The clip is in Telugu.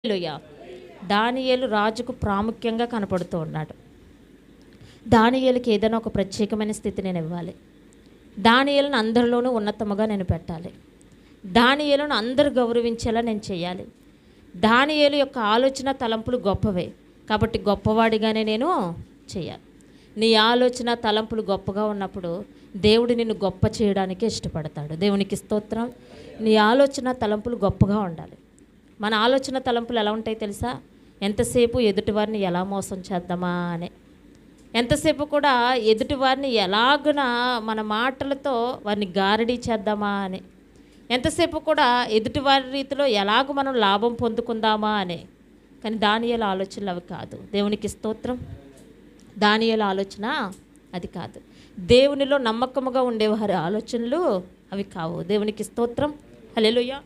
హల్లెలూయా. దానియేలు రాజుకు ప్రాముఖ్యంగా కనపడుతూ ఉన్నాడు. దానియేలుకి ఏదైనా ఒక ప్రత్యేకమైన స్థితి నేను ఇవ్వాలి. దానియేలును అందరిలోనూ ఉన్నతముగా నేను పెట్టాలి. దానియేలును అందరూ గౌరవించేలా నేను చేయాలి. దానియేలు యొక్క ఆలోచన తలంపులు గొప్పవే, కాబట్టి గొప్పవాడిగానే నేను చేయాలి. నీ ఆలోచన తలంపులు గొప్పగా ఉన్నప్పుడు దేవుడు నిన్ను గొప్ప చేయడానికి ఇష్టపడతాడు. దేవునికి స్తోత్రం. నీ ఆలోచన తలంపులు గొప్పగా ఉండాలి. మన ఆలోచన తలంపులు ఎలా ఉంటాయి తెలుసా? ఎంతసేపు ఎదుటివారిని ఎలా మోసం చేద్దామా అని, ఎంతసేపు కూడా ఎదుటివారిని ఎలాగున మన మాటలతో వారిని గారడీ చేద్దామా అని, ఎంతసేపు కూడా ఎదుటివారి రీతిలో ఎలాగ మనం లాభం పొందుకుందామా అని. కానీ దానియేలు ఆలోచనలు అవి కాదు. దేవునికి స్తోత్రం. దానియేలు ఆలోచన అది కాదు. దేవునిలో నమ్మకముగా ఉండేవారి ఆలోచనలు అవి కావు. దేవునికి స్తోత్రం. హల్లెలూయా.